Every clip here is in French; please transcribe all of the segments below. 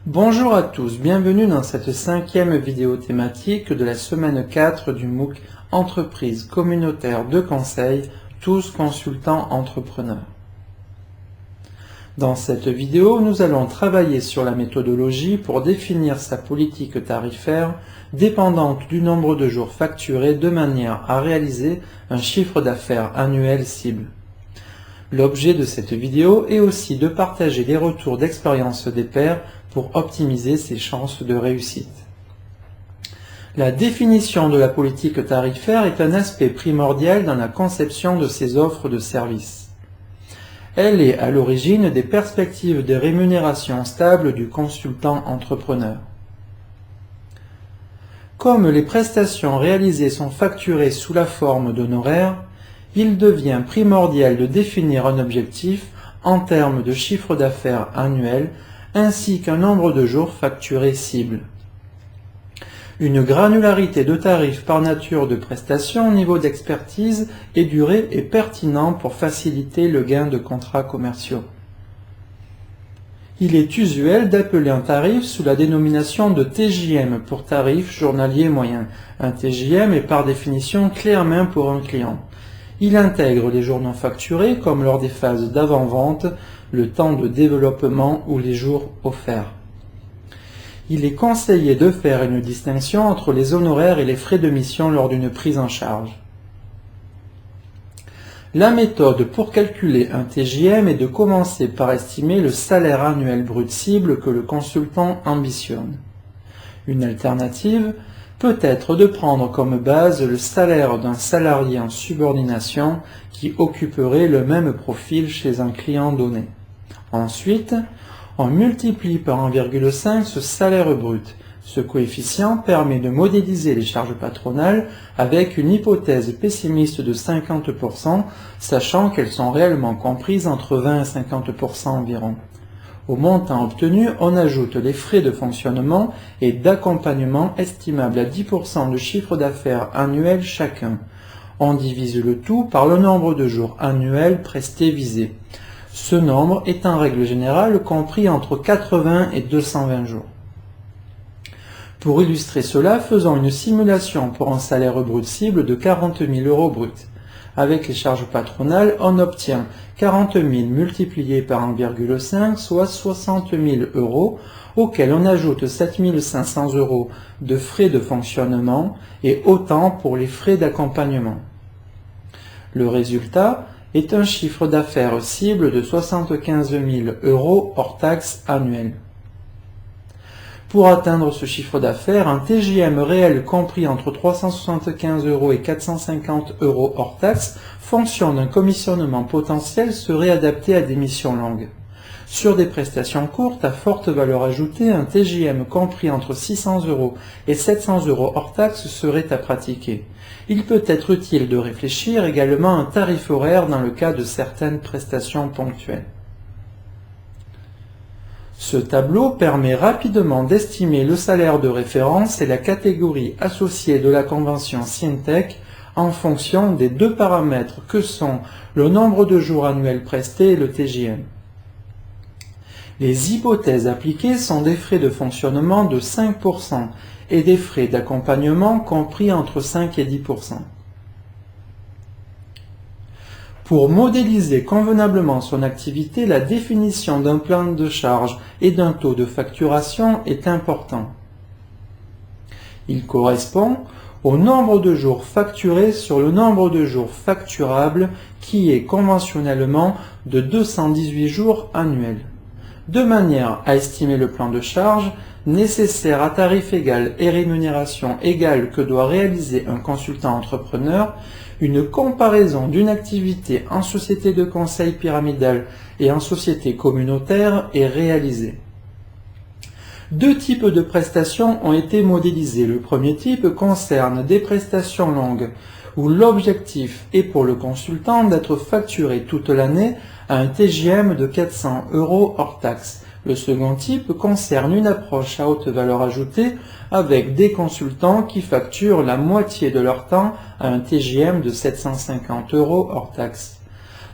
Bonjour à tous, bienvenue dans cette 5e vidéo thématique de la semaine 4 du MOOC Entreprise communautaire de conseil, tous consultants entrepreneurs. Dans cette vidéo, nous allons travailler sur la méthodologie pour définir sa politique tarifaire dépendante du nombre de jours facturés de manière à réaliser un chiffre d'affaires annuel cible. L'objet de cette vidéo est aussi de partager les retours d'expérience des pairs pour optimiser ses chances de réussite. La définition de la politique tarifaire est un aspect primordial dans la conception de ces offres de services. Elle est à l'origine des perspectives de rémunération stable du consultant entrepreneur. Comme les prestations réalisées sont facturées sous la forme d'honoraires, il devient primordial de définir un objectif en termes de chiffre d'affaires annuel ainsi qu'un nombre de jours facturés cible. Une granularité de tarifs par nature de prestation, niveau d'expertise et durée est pertinent pour faciliter le gain de contrats commerciaux. Il est usuel d'appeler un tarif sous la dénomination de TJM pour tarif journalier moyen. Un TJM est par définition clé en main pour un client. Il intègre les jours non facturés comme lors des phases d'avant-vente, le temps de développement ou les jours offerts. Il est conseillé de faire une distinction entre les honoraires et les frais de mission lors d'une prise en charge. La méthode pour calculer un TJM est de commencer par estimer le salaire annuel brut cible que le consultant ambitionne. Une alternative peut être de prendre comme base le salaire d'un salarié en subordination qui occuperait le même profil chez un client donné. Ensuite, on multiplie par 1,5 ce salaire brut. Ce coefficient permet de modéliser les charges patronales avec une hypothèse pessimiste de 50%, sachant qu'elles sont réellement comprises entre 20 et 50% environ. Au montant obtenu, on ajoute les frais de fonctionnement et d'accompagnement estimables à 10% du chiffre d'affaires annuel chacun. On divise le tout par le nombre de jours annuels prestés visés. Ce nombre est en règle générale compris entre 80 et 220 jours. Pour illustrer cela, faisons une simulation pour un salaire brut cible de 40 000 euros brut. Avec les charges patronales, on obtient 40 000 multiplié par 1,5, soit 60 000 euros, auxquels on ajoute 7 500 euros de frais de fonctionnement et autant pour les frais d'accompagnement. Le résultat est un chiffre d'affaires cible de 75 000 euros hors taxes annuelles. Pour atteindre ce chiffre d'affaires, un TJM réel compris entre 375 euros et 450 euros hors taxes, fonction d'un commissionnement potentiel, serait adapté à des missions longues. Sur des prestations courtes à forte valeur ajoutée, un TJM compris entre 600 euros et 700 euros hors taxes serait à pratiquer. Il peut être utile de réfléchir également à un tarif horaire dans le cas de certaines prestations ponctuelles. Ce tableau permet rapidement d'estimer le salaire de référence et la catégorie associée de la convention Syntec en fonction des deux paramètres que sont le nombre de jours annuels prestés et le TJM. Les hypothèses appliquées sont des frais de fonctionnement de 5% et des frais d'accompagnement compris entre 5 et 10%. Pour modéliser convenablement son activité, la définition d'un plan de charge et d'un taux de facturation est important. Il correspond au nombre de jours facturés sur le nombre de jours facturables qui est conventionnellement de 218 jours annuels. De manière à estimer le plan de charge nécessaire à tarif égal et rémunération égale que doit réaliser un consultant entrepreneur, une comparaison d'une activité en société de conseil pyramidale et en société communautaire est réalisée. Deux types de prestations ont été modélisés. Le premier type concerne des prestations longues où l'objectif est pour le consultant d'être facturé toute l'année à un TJM de 400 euros hors taxe. Le second type concerne une approche à haute valeur ajoutée avec des consultants qui facturent la moitié de leur temps à un TJM de 750 euros hors taxe.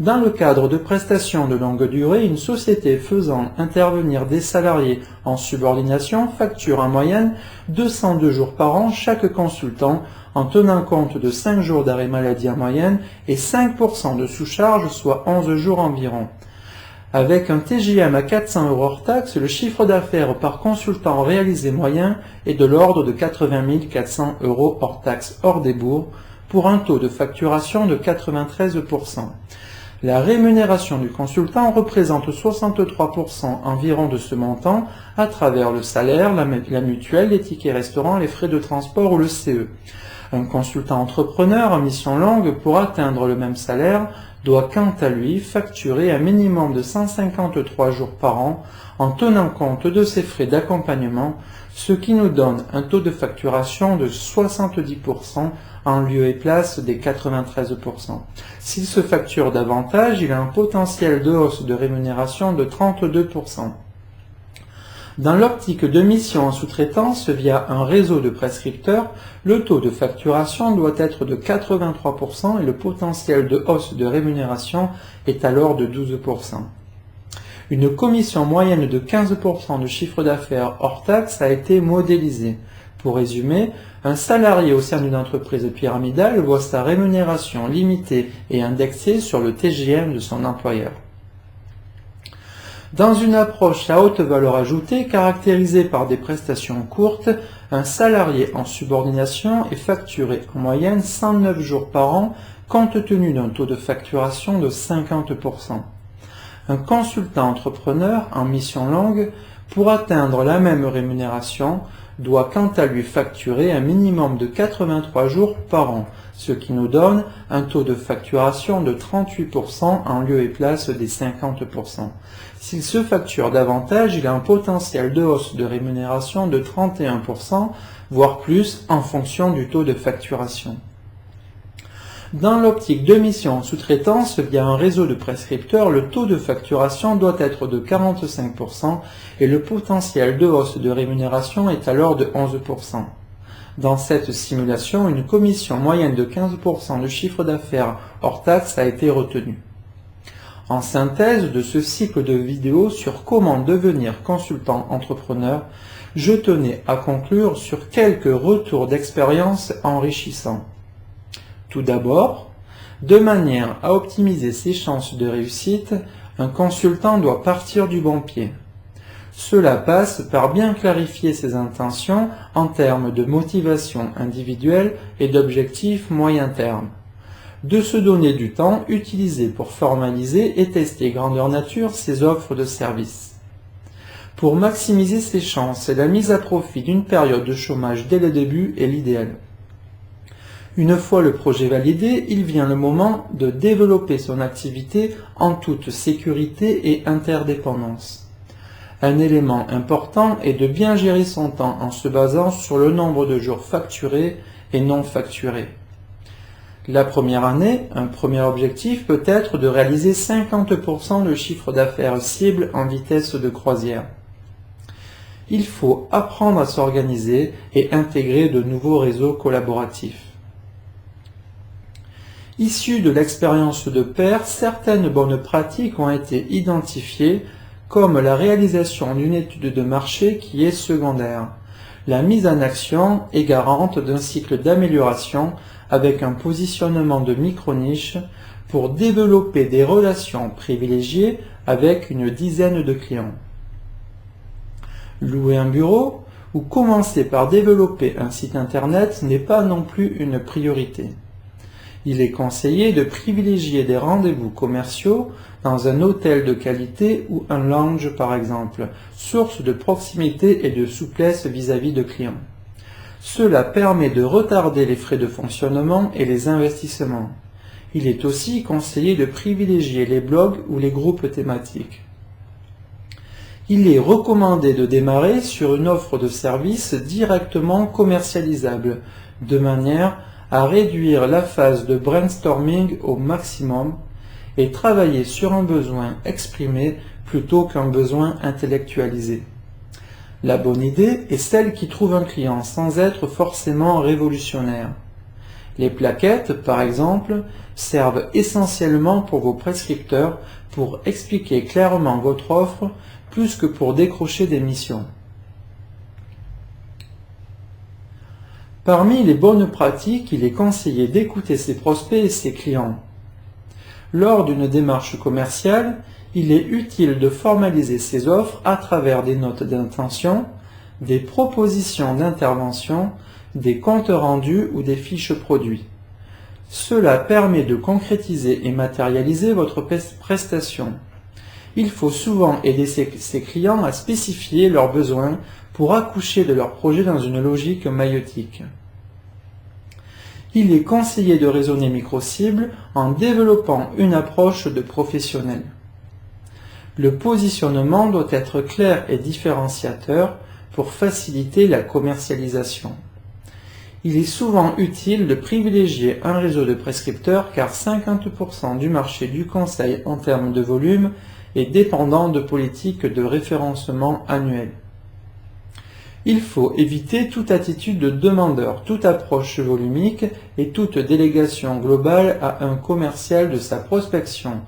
Dans le cadre de prestations de longue durée, une société faisant intervenir des salariés en subordination facture en moyenne 202 jours par an chaque consultant en tenant compte de 5 jours d'arrêt maladie en moyenne et 5% de sous-charge, soit 11 jours environ. Avec un TJM à 400 € hors taxe, le chiffre d'affaires par consultant réalisé moyen est de l'ordre de 80 400 € hors taxe hors débours, pour un taux de facturation de 93%. La rémunération du consultant représente 63% environ de ce montant à travers le salaire, la mutuelle, les tickets restaurants, les frais de transport ou le CE. Un consultant entrepreneur en mission longue, pour atteindre le même salaire, doit quant à lui facturer un minimum de 153 jours par an en tenant compte de ses frais d'accompagnement, ce qui nous donne un taux de facturation de 70% en lieu et place des 93%. S'il se facture davantage, il a un potentiel de hausse de rémunération de 32%. Dans l'optique de mission en sous-traitance via un réseau de prescripteurs, le taux de facturation doit être de 83% et le potentiel de hausse de rémunération est alors de 12%. Une commission moyenne de 15% de chiffre d'affaires hors taxe a été modélisée. Pour résumer, un salarié au sein d'une entreprise pyramidale voit sa rémunération limitée et indexée sur le TJM de son employeur. Dans une approche à haute valeur ajoutée caractérisée par des prestations courtes, un salarié en subordination est facturé en moyenne 109 jours par an compte tenu d'un taux de facturation de 50%. Un consultant entrepreneur en mission longue, pour atteindre la même rémunération, doit quant à lui facturer un minimum de 83 jours par an, ce qui nous donne un taux de facturation de 38% en lieu et place des 50%. S'il se facture davantage, il a un potentiel de hausse de rémunération de 31%, voire plus en fonction du taux de facturation. Dans l'optique de mission en sous-traitance via un réseau de prescripteurs, le taux de facturation doit être de 45% et le potentiel de hausse de rémunération est alors de 11%. Dans cette simulation, une commission moyenne de 15% de chiffre d'affaires hors taxe a été retenue. En synthèse de ce cycle de vidéos sur comment devenir consultant entrepreneur, je tenais à conclure sur quelques retours d'expérience enrichissants. Tout d'abord, de manière à optimiser ses chances de réussite, un consultant doit partir du bon pied. Cela passe par bien clarifier ses intentions en termes de motivation individuelle et d'objectifs moyen terme. De se donner du temps utilisé pour formaliser et tester grandeur nature ses offres de services. Pour maximiser ses chances, la mise à profit d'une période de chômage dès le début est l'idéal. Une fois le projet validé, il vient le moment de développer son activité en toute sécurité et interdépendance. Un élément important est de bien gérer son temps en se basant sur le nombre de jours facturés et non facturés. La première année, un premier objectif peut être de réaliser 50% de chiffre d'affaires cible en vitesse de croisière. Il faut apprendre à s'organiser et intégrer de nouveaux réseaux collaboratifs. Issues de l'expérience de pair, certaines bonnes pratiques ont été identifiées, comme la réalisation d'une étude de marché qui est secondaire. La mise en action est garante d'un cycle d'amélioration avec un positionnement de micro-niche pour développer des relations privilégiées avec une dizaine de clients. Louer un bureau ou commencer par développer un site internet n'est pas non plus une priorité. Il est conseillé de privilégier des rendez-vous commerciaux dans un hôtel de qualité ou un lounge par exemple, source de proximité et de souplesse vis-à-vis de clients. Cela permet de retarder les frais de fonctionnement et les investissements. Il est aussi conseillé de privilégier les blogs ou les groupes thématiques. Il est recommandé de démarrer sur une offre de service directement commercialisable, de manière à réduire la phase de brainstorming au maximum et travailler sur un besoin exprimé plutôt qu'un besoin intellectualisé. La bonne idée est celle qui trouve un client sans être forcément révolutionnaire. Les plaquettes, par exemple, servent essentiellement pour vos prescripteurs pour expliquer clairement votre offre plus que pour décrocher des missions. Parmi les bonnes pratiques, il est conseillé d'écouter ses prospects et ses clients. Lors d'une démarche commerciale, il est utile de formaliser ses offres à travers des notes d'intention, des propositions d'intervention, des comptes rendus ou des fiches produits. Cela permet de concrétiser et matérialiser votre prestation. Il faut souvent aider ses clients à spécifier leurs besoins pour accoucher de leur projet dans une logique maïeutique. Il est conseillé de raisonner micro-cible en développant une approche de professionnel. Le positionnement doit être clair et différenciateur pour faciliter la commercialisation. Il est souvent utile de privilégier un réseau de prescripteurs car 50% du marché du conseil en termes de volume est dépendant de politiques de référencement annuelles. Il faut éviter toute attitude de demandeur, toute approche volumique et toute délégation globale à un commercial de sa prospection,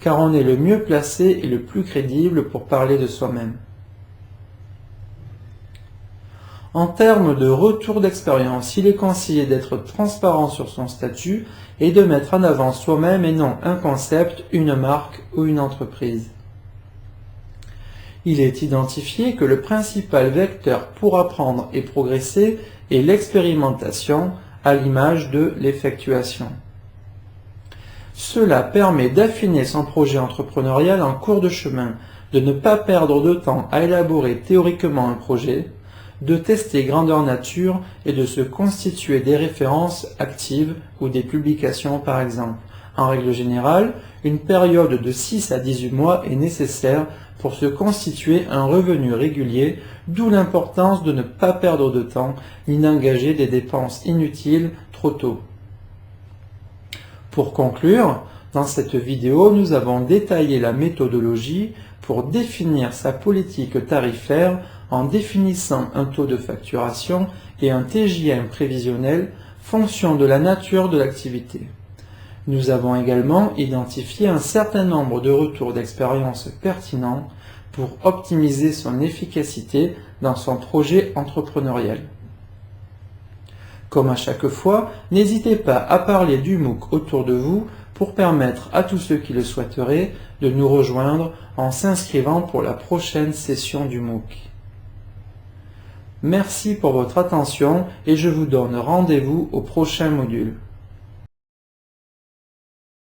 car on est le mieux placé et le plus crédible pour parler de soi-même. En termes de retour d'expérience, il est conseillé d'être transparent sur son statut et de mettre en avant soi-même et non un concept, une marque ou une entreprise. Il est identifié que le principal vecteur pour apprendre et progresser est l'expérimentation, à l'image de l'effectuation. Cela permet d'affiner son projet entrepreneurial en cours de chemin, de ne pas perdre de temps à élaborer théoriquement un projet, de tester grandeur nature et de se constituer des références actives ou des publications par exemple. En règle générale, une période de 6 à 18 mois est nécessaire pour se constituer un revenu régulier, d'où l'importance de ne pas perdre de temps ni d'engager des dépenses inutiles trop tôt. Pour conclure, dans cette vidéo, nous avons détaillé la méthodologie pour définir sa politique tarifaire en définissant un taux de facturation et un TJM prévisionnel fonction de la nature de l'activité. Nous avons également identifié un certain nombre de retours d'expérience pertinents pour optimiser son efficacité dans son projet entrepreneurial. Comme à chaque fois, n'hésitez pas à parler du MOOC autour de vous pour permettre à tous ceux qui le souhaiteraient de nous rejoindre en s'inscrivant pour la prochaine session du MOOC. Merci pour votre attention et je vous donne rendez-vous au prochain module.